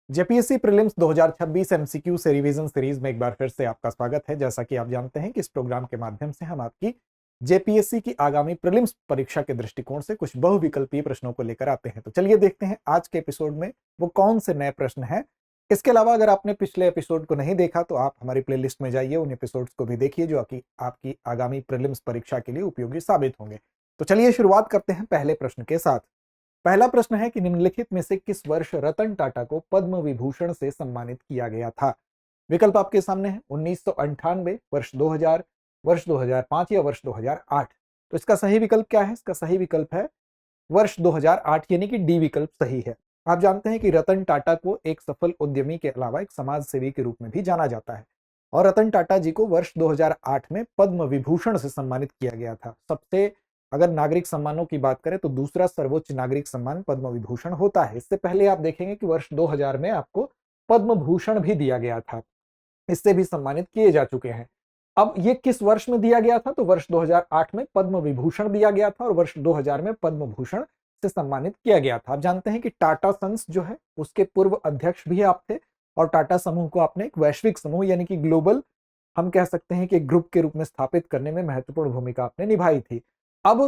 JPSC prelims 2026 MCQ से revision series में एक बार फिर से आपका स्वागत है। जैसा कि आप जानते हैं कि इस प्रोग्राम के माध्यम से हम आपकी जेपीएससी की आगामी प्रीलिम्स परीक्षा के दृष्टिकोण से कुछ बहुविकल्पीय प्रश्नों को लेकर आते हैं। तो चलिए देखते हैं आज के एपिसोड में वो कौन से नए प्रश्न हैं। इसके अलावा अगर आपने पिछले एपिसोड को नहीं देखा तो आप हमारी प्लेलिस्ट में जाइए, उन एपिसोड्स को भी देखिए जो आपकी आगामी प्रीलिम्स परीक्षा के लिए उपयोगी साबित होंगे। तो चलिए शुरुआत करते हैं पहले प्रश्न के साथ। पहला प्रश्न है कि निम्नलिखित में से किस वर्ष रतन टाटा को पद्म विभूषण से सम्मानित किया गया था। विकल्प आपके सामने है 1998, वर्ष 2000, वर्ष 2005 या वर्ष 2008। तो इसका सही विकल्प क्या है? इसका सही विकल्प है वर्ष 2008, यानी कि डी विकल्प सही है। आप जानते हैं कि रतन टाटा को एक सफल उद्यमी के अलावा एक समाज सेवी के रूप में भी जाना जाता है और रतन टाटा जी को वर्ष 2008 में पद्म विभूषण से सम्मानित किया गया था। सबसे अगर नागरिक सम्मानों की बात करें तो दूसरा सर्वोच्च नागरिक सम्मान पद्म विभूषण होता है। इससे पहले आप देखेंगे कि वर्ष 2000 में आपको पद्म भूषण भी दिया गया था, इससे भी सम्मानित किए जा चुके हैं। अब ये किस वर्ष में दिया गया था? तो वर्ष 2008 में पद्म विभूषण दिया गया था और वर्ष 2000 में पद्म भूषण से सम्मानित किया गया था। आप जानते हैं कि टाटा सन्स जो है उसके पूर्व अध्यक्ष भी आप थे और टाटा समूह को आपने एक वैश्विक समूह यानी कि ग्लोबल, हम कह सकते हैं कि ग्रुप के रूप में स्थापित करने में महत्वपूर्ण भूमिका आपने निभाई थी। अब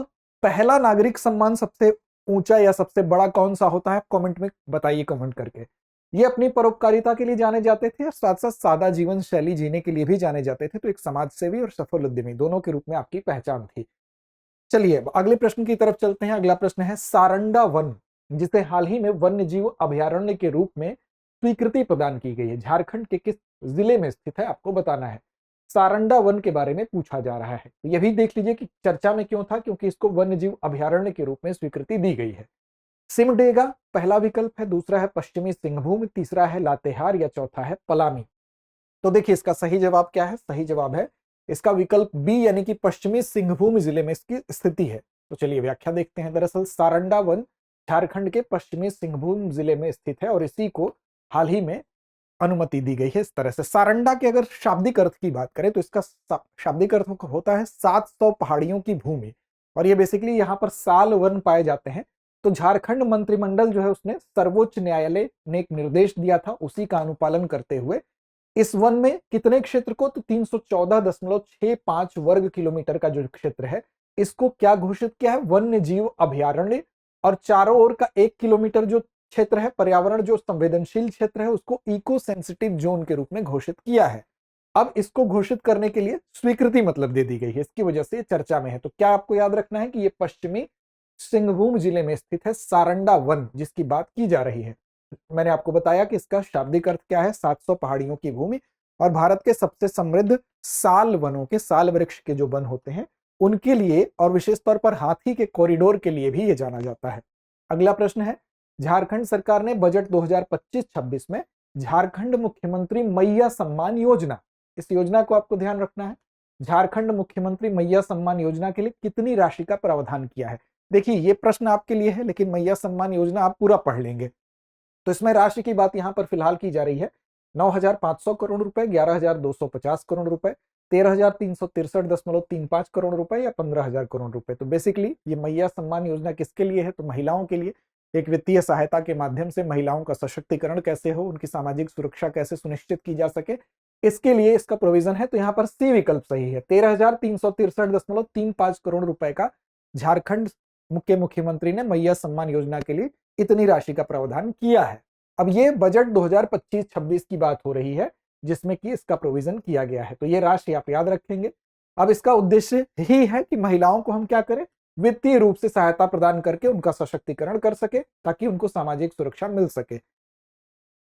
पहला नागरिक सम्मान सबसे ऊंचा या सबसे बड़ा कौन सा होता है? कमेंट में बताइए, कमेंट करके। ये अपनी परोपकारिता के लिए जाने जाते थे और साथ साथ सादा जीवन शैली जीने के लिए भी जाने जाते थे। तो एक समाज सेवी और सफल उद्यमी दोनों के रूप में आपकी पहचान थी। चलिए अगले प्रश्न की तरफ चलते हैं। अगला प्रश्न है सारंडा वन, जिसे हाल ही में वन्य जीव अभयारण्य के रूप में स्वीकृति प्रदान की गई है, झारखंड के किस जिले में स्थित है? आपको बताना है। सारंडा वन के बारे में पूछा जा रहा है। तो यह भी देख लीजिए कि चर्चा में क्यों था, क्योंकि इसको वन्य जीव अभयारण्य के रूप में स्वीकृति दी गई है। सिमडेगा पहला विकल्प है, दूसरा है पश्चिमी सिंहभूम, तीसरा है लातेहार या चौथा है पलामी। तो देखिए इसका सही जवाब क्या है? सही जवाब है इसका विकल्प बी, यानी कि पश्चिमी सिंहभूम जिले में इसकी स्थिति है। तो चलिए व्याख्या देखते हैं। दरअसल सारंडा वन झारखंड के पश्चिमी सिंहभूम जिले में स्थित है और इसी को हाल ही में अनुमति दी गई है। इस तरह से सारंडा के अगर शाब्दिक अर्थ की बात करें तो इसका शाब्दिक अर्थ होता है 700 पहाड़ियों की भूमि, और ये बेसिकली यहाँ पर साल वन पाए जाते हैं। तो झारखंड मंत्रिमंडल जो है उसने सर्वोच्च न्यायालय ने एक निर्देश दिया था, उसी का अनुपालन करते हुए इस वन में कितने क्षेत्र को? तो 314.65 वर्ग किलोमीटर का जो क्षेत्र है इसको क्या घोषित किया है? वन्य जीव अभयारण्य। और चारों ओर का 1 किलोमीटर जो क्षेत्र है, पर्यावरण जो संवेदनशील क्षेत्र है, उसको इको सेंसिटिव जोन के रूप में घोषित किया है। अब इसको घोषित करने के लिए स्वीकृति मतलब दे दी गई है, इसकी वजह से चर्चा में है। तो क्या आपको याद रखना है कि ये पश्चिमी सिंहभूम जिले में स्थित है सारंडा वन जिसकी बात की जा रही है। मैंने आपको बताया कि इसका शाब्दिक अर्थ क्या है, 700 पहाड़ियों की भूमि, और भारत के सबसे समृद्ध साल वनों के, साल वृक्ष के जो वन होते हैं उनके लिए और विशेष तौर पर हाथी के कॉरिडोर के लिए भी ये जाना जाता है। अगला प्रश्न है, झारखंड सरकार ने बजट 2025-26 में झारखंड मुख्यमंत्री मैया सम्मान योजना, इस योजना को आपको ध्यान रखना है, झारखंड मुख्यमंत्री मैया सम्मान योजना के लिए कितनी राशि का प्रावधान किया है? देखिए ये प्रश्न आपके लिए है, लेकिन मैया सम्मान योजना आप पूरा पढ़ लेंगे। तो इसमें राशि की बात यहां पर फिलहाल की जा रही है 9,500 करोड़ रुपए, 11,250 करोड़ रुपए, 13,363.35 करोड़ रुपए या 15,000 करोड़ रुपए। तो बेसिकली ये मैया सम्मान योजना किसके लिए है? तो महिलाओं के लिए। एक वित्तीय सहायता के माध्यम से महिलाओं का सशक्तिकरण कैसे हो, उनकी सामाजिक सुरक्षा कैसे सुनिश्चित की जा सके, इसके लिए इसका प्रोविजन है। तो यहाँ पर सी विकल्प सही है। 13,363.35 करोड़ रुपए का झारखंड के मुख्यमंत्री ने मैया सम्मान योजना के लिए इतनी राशि का प्रावधान किया है। अब ये बजट 2025-26 की बात हो रही है जिसमें कि इसका प्रोविजन किया गया है। तो ये राशि आप याद रखेंगे। अब इसका उद्देश्य ही है कि महिलाओं को हम क्या करें, वित्तीय रूप से सहायता प्रदान करके उनका सशक्तिकरण कर सके ताकि उनको सामाजिक सुरक्षा मिल सके।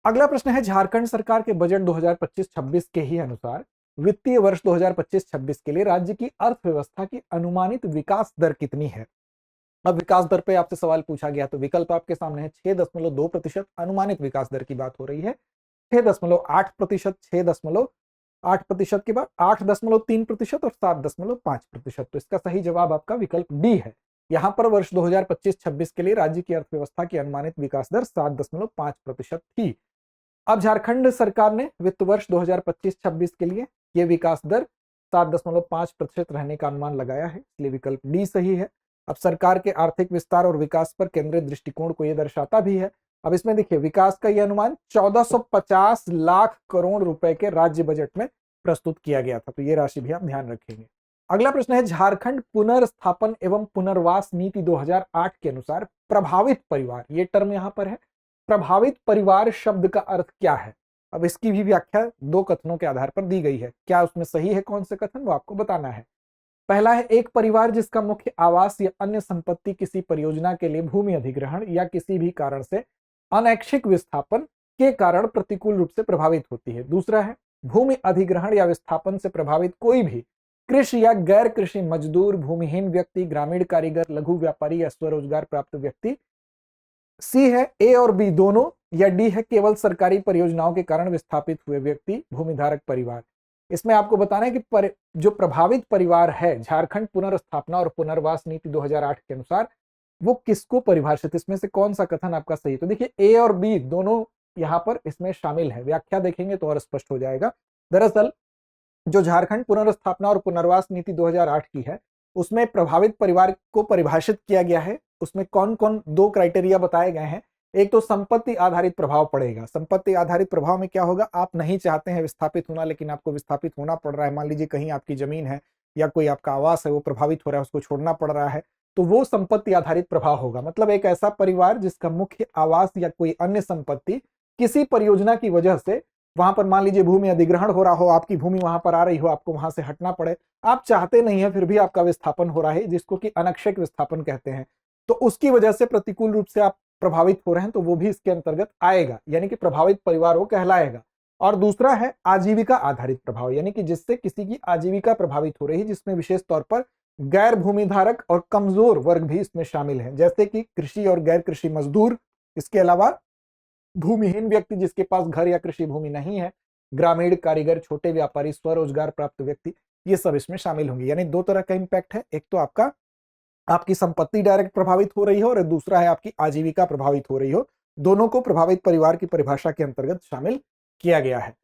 अगला प्रश्न है, झारखंड सरकार के बजट 2025-26 के ही अनुसार वित्तीय वर्ष 2025-26 के लिए राज्य की अर्थव्यवस्था की अनुमानित विकास दर कितनी है? अब विकास दर पे आपसे सवाल पूछा गया तो विकल्प आपके सामने है। 6.2% अनुमानित विकास दर की बात हो रही है, 6.8%, 6.8% के बाद 8.3% और 7.5%। तो इसका सही जवाब आपका विकल्प डी है। यहां पर वर्ष 2025-26 के लिए राज्य की अर्थव्यवस्था की अनुमानित विकास दर 7.5% थी। अब झारखंड सरकार ने वित्त वर्ष 2025-26 के लिए यह विकास दर 7.5% रहने का अनुमान लगाया है, इसलिए विकल्प डी सही है। अब सरकार के आर्थिक विस्तार और विकास पर केंद्रित दृष्टिकोण को यह दर्शाता भी है अब इसमें देखिए विकास का यह अनुमान 1450 लाख करोड़ रुपए के राज्य बजट में प्रस्तुत किया गया था, तो ये राशि भी आप ध्यान रखेंगे। अगला प्रश्न है, झारखंड पुनर्स्थापन एवं पुनर्वास नीति 2008 के अनुसार प्रभावित परिवार, ये टर्म यहां पर है, प्रभावित परिवार शब्द का अर्थ क्या है? अब इसकी भी व्याख्या दो कथनों के आधार पर दी गई है, क्या उसमें सही है कौन से कथन, वो आपको बताना है। पहला है, एक परिवार जिसका मुख्य आवास या अन्य संपत्ति किसी परियोजना के लिए भूमि अधिग्रहण या किसी भी कारण से अनैच्छिक विस्थापन के कारण प्रतिकूल रूप से प्रभावित होती है। दूसरा है, भूमि अधिग्रहण या विस्थापन से प्रभावित कोई भी कृषि या गैर कृषि मजदूर, भूमिहीन व्यक्ति, ग्रामीण कारीगर, लघु व्यापारी या स्वरोजगार प्राप्त व्यक्ति। सी है, ए और बी दोनों, या डी है, केवल सरकारी परियोजनाओं के कारण विस्थापित हुए व्यक्ति, भूमिधारक परिवार। इसमें आपको बताना है कि जो प्रभावित परिवार है झारखंड पुनर्स्थापना और पुनर्वास नीति 2008 के अनुसार वो किसको परिभाषित, इसमें से कौन सा कथन आपका सही? तो देखिए ए और बी दोनों यहाँ पर इसमें शामिल है, व्याख्या देखेंगे तो और स्पष्ट हो जाएगा। दरअसल जो झारखंड पुनर्स्थापना और पुनर्वास नीति 2008 की है उसमें प्रभावित परिवार को परिभाषित किया गया है। उसमें कौन कौन दो क्राइटेरिया बताए गए हैं। एक तो संपत्ति आधारित प्रभाव पड़ेगा। संपत्ति आधारित प्रभाव में क्या होगा, आप नहीं चाहते हैं विस्थापित होना लेकिन आपको विस्थापित होना पड़ रहा है। मान लीजिए कहीं आपकी जमीन है या कोई आपका आवास है वो प्रभावित हो रहा है, उसको छोड़ना पड़ रहा है, तो वो संपत्ति आधारित प्रभाव होगा। मतलब एक ऐसा परिवार जिसका मुख्य आवास या कोई अन्य संपत्ति किसी परियोजना की वजह से, वहां पर मान लीजिए भूमि अधिग्रहण हो रहा हो, आपकी भूमि वहां पर आ रही हो, आपको वहां से हटना पड़े, आप चाहते नहीं है फिर भी आपका विस्थापन हो रहा है, जिसको कि अनैच्छिक विस्थापन कहते हैं, तो उसकी वजह से प्रतिकूल रूप से आप प्रभावित हो रहे हैं तो वो भी इसके अंतर्गत आएगा, यानी कि प्रभावित परिवार वो कहलाएगा। और दूसरा है आजीविका आधारित प्रभाव, यानी कि जिससे किसी की आजीविका प्रभावित हो रही है, जिसमें विशेष तौर पर गैर भूमिधारक और कमजोर वर्ग भी इसमें शामिल है, जैसे कि कृषि और गैर कृषि मजदूर, इसके अलावा भूमिहीन व्यक्ति जिसके पास घर या कृषि भूमि नहीं है, ग्रामीण कारीगर, छोटे व्यापारी, स्वरोजगार प्राप्त व्यक्ति, ये सब इसमें शामिल होंगे। यानी दो तरह का इंपैक्ट है, एक तो आपकी संपत्ति डायरेक्ट प्रभावित हो रही हो और दूसरा है आपकी आजीविका प्रभावित हो रही हो। दोनों को प्रभावित परिवार की परिभाषा के अंतर्गत शामिल किया गया है।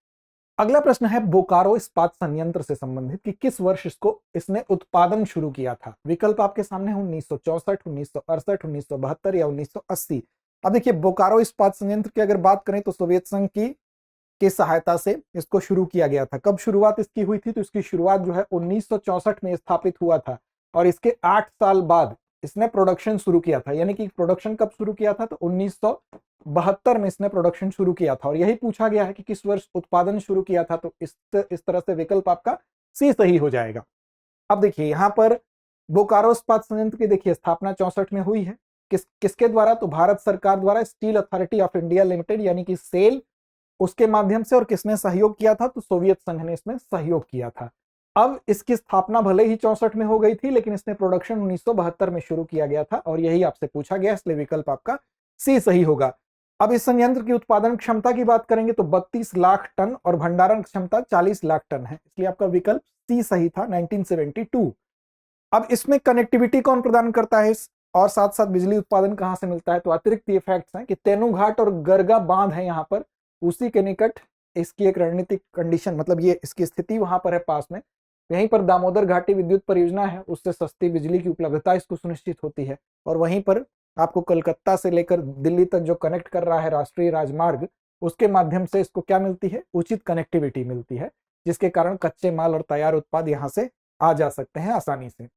अगला प्रश्न है बोकारो इस्पात संयंत्र से संबंधित कि किस वर्ष इसने उत्पादन शुरू किया था। विकल्प आपके सामने 1964, 1968, 1972 या 1980। अब देखिए बोकारो इस्पात संयंत्र की अगर बात करें तो सोवियत संघ की सहायता से इसको शुरू किया गया था। कब शुरुआत इसकी हुई थी, तो इसकी शुरुआत जो है 1964 में स्थापित हुआ था और इसके 8 साल बाद इसने प्रोडक्शन शुरू किया था। यानी कि प्रोडक्शन कब शुरू किया था, तो 1972 में इसने प्रोडक्शन शुरू किया था। और यही पूछा गया है कि किस वर्ष उत्पादन शुरू किया था, तो इस तरह से विकल्प आपका सी सही हो जाएगा। अब देखिए यहाँ पर बोकारो इस्पात संयंत्र की देखिए स्थापना 64 में हुई है। किसके द्वारा, तो भारत सरकार द्वारा steel authority of India limited यानी कि सेल, उसके माध्यम से। और किसने सहयोग किया था, तो सोवियत संघ ने इसमें सहयोग किया था। अब इसकी स्थापना भले ही 64 में हो गई थी लेकिन इसने प्रोडक्शन 1972 में शुरू किया गया था और यही आपसे पूछा गया, इसलिए विकल्प आपका सी सही होगा। अब इस संयंत्र की उत्पादन क्षमता की बात करेंगे तो 32 लाख टन और भंडारण क्षमता 40 लाख टन है, इसलिए आपका विकल्प सी सही था 1972। अब इसमें कनेक्टिविटी कौन प्रदान करता है और साथ साथ बिजली उत्पादन कहां से मिलता है, तो अतिरिक्त ये फैक्ट्स हैं कि तेनूघाट और गरगा बांध है यहाँ पर, उसी के निकट इसकी एक रणनीतिक कंडीशन, मतलब ये इसकी स्थिति वहां पर है पास में। यहीं पर दामोदर घाटी विद्युत परियोजना है, उससे सस्ती बिजली की उपलब्धता इसको सुनिश्चित होती है। और वहीं पर आपको कलकत्ता से लेकर दिल्ली तक जो कनेक्ट कर रहा है राष्ट्रीय राजमार्ग, उसके माध्यम से इसको क्या मिलती है, उचित कनेक्टिविटी मिलती है, जिसके कारण कच्चे माल और तैयार उत्पाद यहाँ से आ जा सकते हैं आसानी से।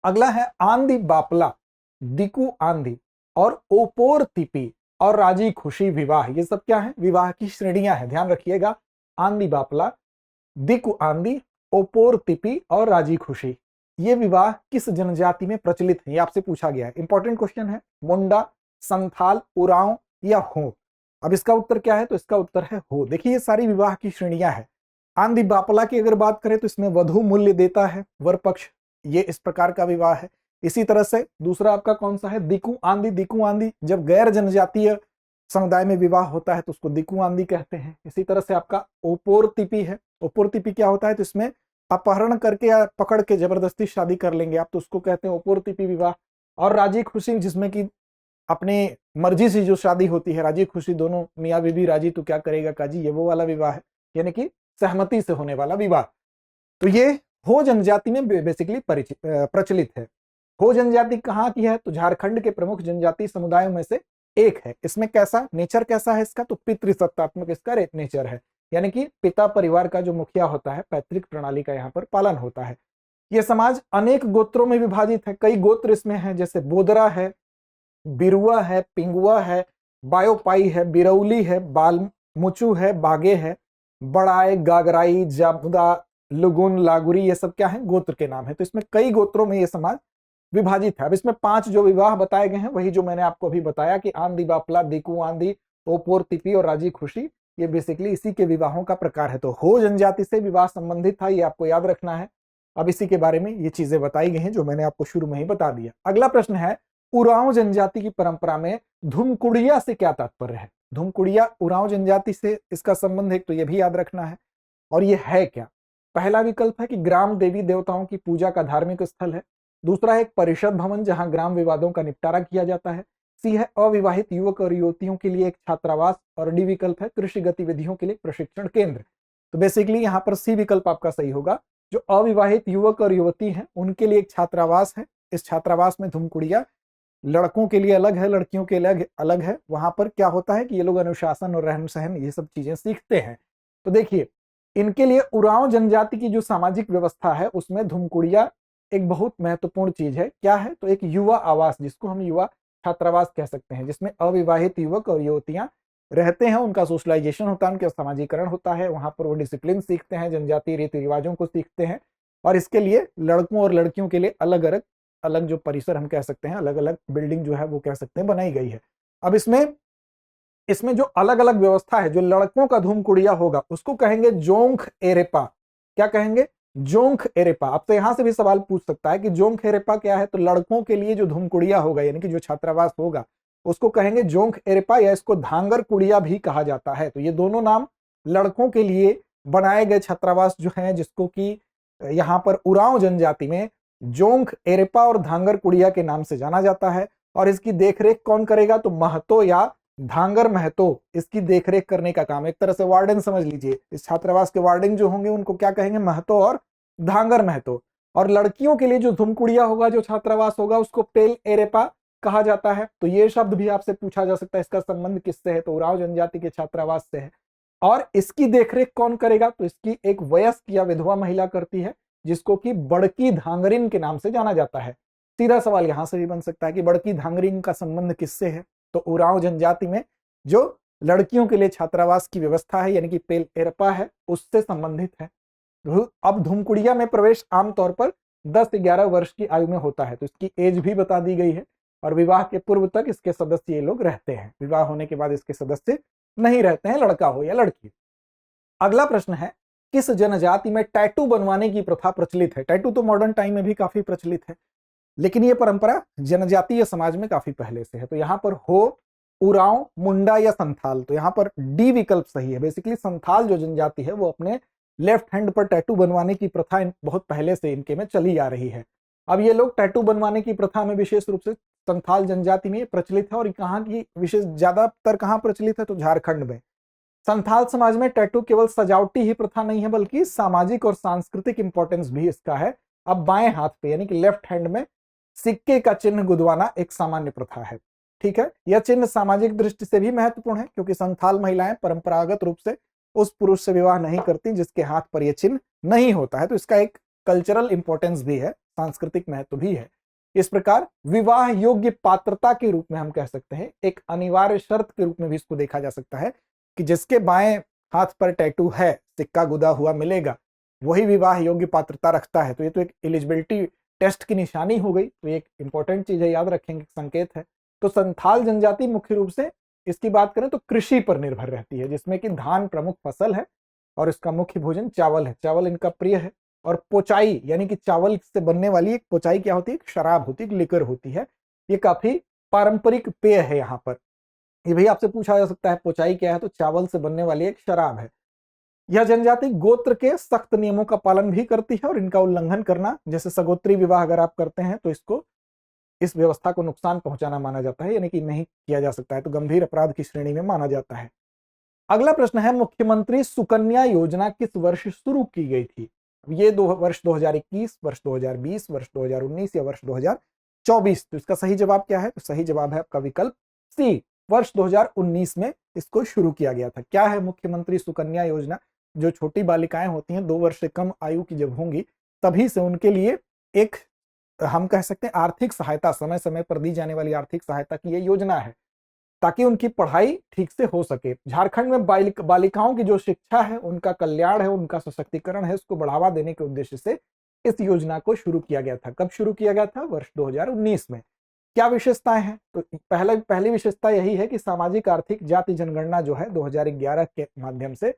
अगला है आंधी बापला, दिकू आंधी और ओपोर तिपी और राजी खुशी विवाह, ये सब क्या है, विवाह की श्रेणियां हैं, ध्यान रखिएगा। आंधी बापला, दिकू आंधी, ओपोर तिपी और राजी खुशी, ये विवाह किस जनजाति में प्रचलित है, ये आपसे पूछा गया है। इंपॉर्टेंट क्वेश्चन है। मुंडा, संथाल, उरांव या हो। अब इसका उत्तर क्या है, तो इसका उत्तर है हो। देखिए ये सारी विवाह की श्रेणियां हैं। आंधी बापला की अगर बात करें तो इसमें वधु मूल्य देता है वर पक्ष, ये इस प्रकार का विवाह है। इसी तरह से दूसरा आपका कौन सा है, दिकू आंधी। दिकू आंधी जब गैर जनजातीय समुदाय में विवाह होता है तो उसको दिकू आंधी कहते हैं। इसी तरह से आपका ओपोर तिपी है। ओपोर तिपी क्या होता है, तो इसमें अपहरण करके या पकड़ के जबरदस्ती शादी कर लेंगे आप, तो उसको कहते हैं ओपोर तिपी विवाह। और राजी खुशी, जिसमें कि अपने मर्जी से जो शादी होती है, राजी खुशी, दोनों मियाँ बीबी राजी तो क्या करेगा काजी, ये वो वाला विवाह है, यानी कि सहमति से होने वाला विवाह। तो ये हो जनजाति में बेसिकली प्रचलित है। हो जनजाति कहाँ की है, तो झारखंड के प्रमुख जनजाति समुदायों में से एक है। इसमें कैसा नेचर कैसा है इसका, तो पितृसत्तात्मक इसका नेचर है, यानी कि पिता परिवार का जो मुखिया होता है, पैतृक प्रणाली का यहाँ पर पालन होता है। यह समाज अनेक गोत्रों में विभाजित है, कई गोत्र इसमें हैं, जैसे बोदरा है, बिरुआ है, पिंगुआ है, बायोपाई है, बिरौली है, बालमुचु है, बागे है, बड़ाई, गागराई, जामुदा, लुगुन, लागुरी, ये सब क्या है, गोत्र के नाम है। तो इसमें कई गोत्रों में ये समाज विभाजित है। अब इसमें 5 जो विवाह बताए गए हैं वही जो मैंने आपको अभी बताया कि आंधी बापला, दिकू आंधी, ओपोर तिपी और राजी खुशी, ये बेसिकली इसी के विवाहों का प्रकार है। तो हो जनजाति से विवाह संबंधित था, ये आपको याद रखना है। अब इसी के बारे में ये चीजें बताई गई हैं जो मैंने आपको शुरू में ही बता दिया। अगला प्रश्न है, उरांव जनजाति की परंपरा में धुमकुड़िया से क्या तात्पर्य है। धुमकुड़िया उरांव जनजाति से इसका संबंध है, तो ये भी याद रखना है। और ये है क्या, पहला विकल्प है कि ग्राम देवी देवताओं की पूजा का धार्मिक स्थल है। दूसरा है एक परिषद भवन जहां ग्राम विवादों का निपटारा किया जाता है। सी है अविवाहित युवक और युवतियों के लिए एक छात्रावास। और डी विकल्प है कृषि गतिविधियों के लिए प्रशिक्षण केंद्र। तो बेसिकली यहाँ पर सी विकल्प आपका सही होगा। जो अविवाहित युवक और युवती हैं उनके लिए एक छात्रावास है। इस छात्रावास में धुमकुड़िया लड़कों के लिए अलग है, लड़कियों के लिए अलग है। वहां पर क्या होता है कि ये लोग अनुशासन और रहन सहन ये सब चीजें सीखते हैं। तो देखिए, इनके लिए उरांव जनजाति की जो सामाजिक व्यवस्था है उसमें धुमकुड़िया एक बहुत महत्वपूर्ण चीज है। क्या है, तो एक युवा आवास, जिसको हम युवा छात्रावास कह सकते हैं, जिसमें अविवाहित युवक और युवतियां रहते हैं, उनका सोशलाइजेशन होता है, उनका सामाजिकरण होता है। वहां पर वो डिसिप्लिन सीखते हैं, जनजातीय रीति रिवाजों को सीखते हैं। और इसके लिए लड़कों और लड़कियों के लिए अलग अलग जो परिसर हम कह सकते हैं, अलग अलग बिल्डिंग जो है वो कह सकते हैं बनाई गई है। अब इसमें जो अलग अलग व्यवस्था है, जो लड़कों का धूमकुड़िया होगा उसको कहेंगे जोंख एरेपा। क्या कहेंगे, जोंख एरेपा। अब तो यहां से भी सवाल पूछ सकता है कि जोंख एरेपा क्या है, तो लड़कों के लिए जो धूमकुड़िया होगा यानी कि जो छात्रावास होगा उसको कहेंगे जोंख एरेपा, या इसको धांगर कुड़िया भी कहा जाता है। तो ये दोनों नाम लड़कों के लिए बनाए गए छात्रावास जो हैं, जिसको कि यहाँ पर उरांव जनजाति में जोंख एरेपा और धांगर कुड़िया के नाम से जाना जाता है। और इसकी देखरेख कौन करेगा, तो महतो या धांगर महतो इसकी देखरेख करने का काम, एक तरह से वार्डन समझ लीजिए। इस छात्रावास के वार्डन जो होंगे उनको क्या कहेंगे, महतो और धांगर महतो। और लड़कियों के लिए जो धुमकुड़िया होगा, जो छात्रावास होगा, उसको पेल एरेपा कहा जाता है। तो ये शब्द भी आपसे पूछा जा सकता है, इसका संबंध किससे है, तो उरांव जनजाति के छात्रावास से है। और इसकी देखरेख कौन करेगा, तो इसकी एक वयस्क या विधवा महिला करती है, जिसको कि बड़की धांगरिन के नाम से जाना जाता है। सीधा सवाल यहां से भी बन सकता है कि बड़की धांगरिन का संबंध किससे है, तो उरांव जनजाति में जो लड़कियों के लिए छात्रावास की व्यवस्था है यानी कि पेल एरपा है, उससे संबंधित है। अब धुमकुड़िया में प्रवेश आमतौर पर 10-11 वर्ष की आयु में होता है, तो इसकी एज भी बता दी गई है। और विवाह के पूर्व तक इसके सदस्य ये लोग रहते हैं, विवाह होने के बाद इसके सदस्य नहीं रहते हैं, लड़का हो या लड़की। अगला प्रश्न है, किस जनजाति में टैटू बनवाने की प्रथा प्रचलित है। टैटू तो मॉडर्न टाइम में भी काफी प्रचलित है, लेकिन ये परंपरा जनजातीय समाज में काफी पहले से है। तो यहाँ पर हो, उरांव, मुंडा या संथाल, तो यहाँ पर डी विकल्प सही है। बेसिकली संथाल जो जनजाति है वो अपने लेफ्ट हैंड पर टैटू बनवाने की प्रथा बहुत पहले से इनके में चली आ रही है। अब ये लोग टैटू बनवाने की प्रथा में विशेष रूप से संथाल जनजाति में प्रचलित है। और कहाँ की विशेष ज्यादातर कहाँ प्रचलित है, तो झारखंड में। संथाल समाज में टैटू केवल सजावटी ही प्रथा नहीं है, बल्कि सामाजिक और सांस्कृतिक इंपॉर्टेंस भी इसका है। अब बाएं हाथ पे यानी कि लेफ्ट हैंड में सिक्के का चिन्ह गुदवाना एक सामान्य प्रथा है। ठीक है, यह चिन्ह सामाजिक दृष्टि से भी महत्वपूर्ण है, क्योंकि संथाल महिलाएं परंपरागत रूप से उस पुरुष से विवाह नहीं करती जिसके हाथ पर यह चिन्ह नहीं होता है। तो इसका एक कल्चरल इंपॉर्टेंस भी है, सांस्कृतिक महत्व भी है। इस प्रकार विवाह योग्य पात्रता के रूप में हम कह सकते हैं, एक अनिवार्य शर्त के रूप में भी इसको देखा जा सकता है कि जिसके बाएं हाथ पर टैटू है, सिक्का गुदा हुआ मिलेगा, वही विवाह योग्य पात्रता रखता है। तो ये तो एक एलिजिबिलिटी टेस्ट की निशानी हो गई, तो एक इंपॉर्टेंट चीज है, याद रखेंगे, संकेत है। तो संथाल जनजाति मुख्य रूप से इसकी बात करें तो कृषि पर निर्भर रहती है, जिसमें कि धान प्रमुख फसल है और इसका मुख्य भोजन चावल है। चावल इनका प्रिय है। और पोचाई यानी कि चावल से बनने वाली एक पोचाई क्या होती है, एक शराब होती है, एक लिकर होती है। ये काफी पारंपरिक पेय है। यहाँ पर ये भी आपसे पूछा जा सकता है पोचाई क्या है, तो चावल से बनने वाली एक शराब है। यह जनजाति गोत्र के सख्त नियमों का पालन भी करती है और इनका उल्लंघन करना, जैसे सगोत्री विवाह अगर आप करते हैं तो इसको, इस व्यवस्था को नुकसान पहुंचाना माना जाता है, यानी कि नहीं किया जा सकता है, तो गंभीर अपराध की श्रेणी में माना जाता है। अगला प्रश्न है, मुख्यमंत्री सुकन्या योजना किस वर्ष शुरू की गई थी। ये वर्ष 2021, वर्ष 2020, वर्ष 2019 या वर्ष 2024। तो इसका सही जवाब क्या है, तो सही जवाब है आपका विकल्प सी, वर्ष 2019 में इसको शुरू किया गया था। क्या है मुख्यमंत्री सुकन्या योजना? जो छोटी बालिकाएं होती हैं 2 वर्ष से कम आयु की जब होंगी, तभी से उनके लिए एक हम कह सकते हैं आर्थिक सहायता, समय समय पर दी जाने वाली आर्थिक सहायता की ये योजना है, ताकि उनकी पढ़ाई ठीक से हो सके। झारखंड में बालिकाओं की जो शिक्षा है, उनका कल्याण है, उनका सशक्तिकरण है, उसको बढ़ावा देने के उद्देश्य से इस योजना को शुरू किया गया था। कब शुरू किया गया था? वर्ष 2019 में। क्या विशेषताएं हैं? तो पहली विशेषता यही है कि सामाजिक आर्थिक जाति जनगणना जो है 2011 के माध्यम से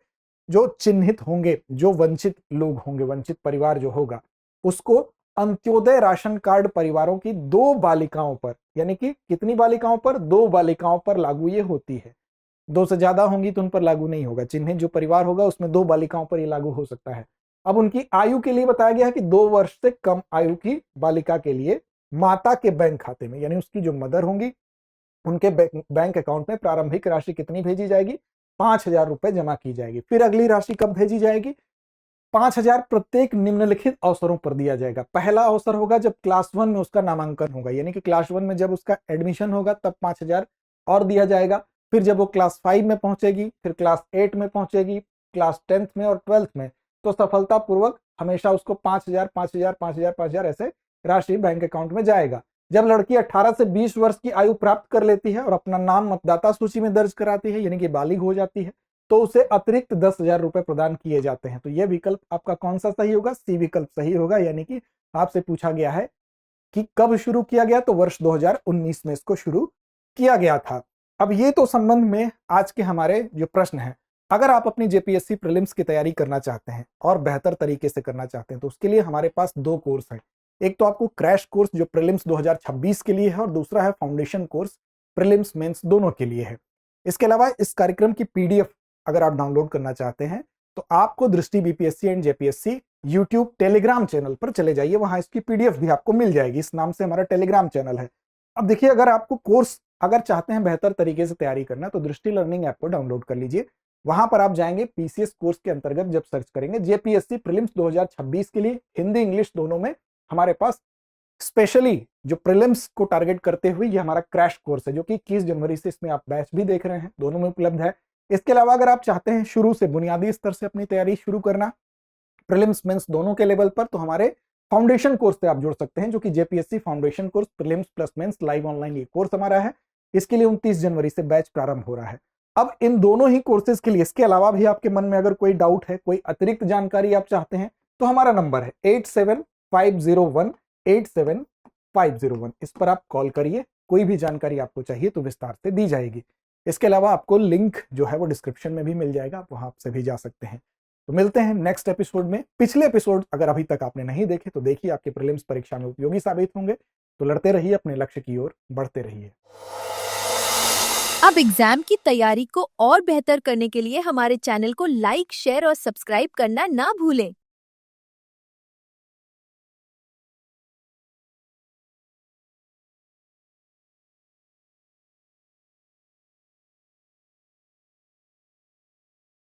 जो चिन्हित होंगे, जो वंचित लोग होंगे, वंचित परिवार जो होगा, उसको अंत्योदय राशन कार्ड परिवारों की 2 बालिकाओं पर, यानी कि कितनी बालिकाओं पर? 2 बालिकाओं पर लागू ये होती है। 2 से ज्यादा होंगी तो उन पर लागू नहीं होगा। चिन्हित जो परिवार होगा उसमें 2 बालिकाओं पर ये लागू हो सकता है। अब उनकी आयु के लिए बताया गया है कि 2 वर्ष से कम आयु की बालिका के लिए माता के बैंक खाते में, यानी उसकी जो मदर होंगी, उनके बैंक अकाउंट में प्रारंभिक राशि कितनी भेजी जाएगी? 5,000 रुपए जमा की जाएगी। फिर अगली राशि कब भेजी जाएगी? 5,000 प्रत्येक निम्नलिखित अवसरों पर दिया जाएगा। पहला अवसर होगा जब क्लास 1 में उसका नामांकन होगा, यानी कि क्लास 1 में जब उसका एडमिशन होगा तब 5,000 और दिया जाएगा। फिर जब वो क्लास 5 में पहुंचेगी, फिर क्लास 8 में पहुंचेगी, क्लास 10th में और 12th में, तो सफलतापूर्वक हमेशा उसको 5,000 5,000 5,000 5,000 ऐसे राशि बैंक अकाउंट में जाएगा। जब लड़की 18 से 20 वर्ष की आयु प्राप्त कर लेती है और अपना नाम मतदाता सूची में दर्ज कराती है, यानी कि बालिग हो जाती है, तो उसे अतिरिक्त 10,000 रुपए प्रदान किए जाते हैं। तो यह विकल्प आपका कौन सा सही होगा? सी विकल्प सही होगा। यानी कि आपसे पूछा गया है कि कब शुरू किया गया, तो वर्ष 2019 में इसको शुरू किया गया था। अब ये तो संबंध में आज के हमारे जो प्रश्न हैं। अगर आप अपनी जेपीएससी प्रीलिम्स की तैयारी करना चाहते हैं और बेहतर तरीके से करना चाहते हैं, तो उसके लिए हमारे पास 2 कोर्स हैं। एक तो आपको क्रैश कोर्स जो प्रीलिम्स 2026 के लिए है, और दूसरा है फाउंडेशन कोर्स प्रीलिम्स मेंस दोनों के लिए है। इसके अलावा इस कार्यक्रम की पीडीएफ अगर आप डाउनलोड करना चाहते हैं तो आपको दृष्टि BPSC and JPSC YouTube Telegram channel पर चले जाइए, वहां इसकी पीडीएफ भी आपको मिल जाएगी। इस नाम से हमारा टेलीग्राम चैनल है। अब देखिए, अगर आपको कोर्स अगर चाहते हैं बेहतर तरीके से तैयारी करना, तो दृष्टि लर्निंग ऐप को डाउनलोड कर लीजिए। वहां पर आप जाएंगे, पीसीएस कोर्स के अंतर्गत जब सर्च करेंगे जेपीएससी प्रीलिम्स 2026 के लिए हिंदी इंग्लिश दोनों में हमारे पास स्पेशली जो प्रीलिम्स को टारगेट करते हुए ये हमारा क्रैश कोर्स है, जो कि 21 जनवरी से इसमें आप बैच भी देख रहे हैं, दोनों में उपलब्ध है। इसके अलावा अगर आप चाहते हैं शुरू से बुनियादी स्तर से अपनी तैयारी शुरू करना प्रीलिम्स मेंस दोनों के लेवल पर, तो हमारे फाउंडेशन कोर्स से आप जुड़ सकते हैं, जो कि JPSC foundation course prelims plus mains live online ये कोर्स हमारा है। इसके लिए 29 जनवरी से बैच प्रारंभ हो रहा है। अब इन दोनों ही कोर्सेज के लिए इसके अलावा भी आपके मन में अगर कोई डाउट है, कोई अतिरिक्त जानकारी आप चाहते हैं, तो हमारा नंबर है 8750187501। इस पर आप कॉल करिए, कोई भी जानकारी आपको चाहिए तो विस्तार से दी जाएगी। इसके अलावा आपको लिंक जो है वो डिस्क्रिप्शन में भी मिल जाएगा, वहां आपसे भी जा सकते हैं। तो मिलते हैं नेक्स्ट एपिसोड में। पिछले एपिसोड अगर अभी तक आपने नहीं देखे तो देखिए, आपकी प्रीलिम्स परीक्षा में उपयोगी साबित होंगे। तो लड़ते रहिए, अपने लक्ष्य की ओर बढ़ते रहिए। अब एग्जाम की तैयारी को और बेहतर करने के लिए हमारे चैनल को लाइक, शेयर और सब्सक्राइब करना ना भूलें।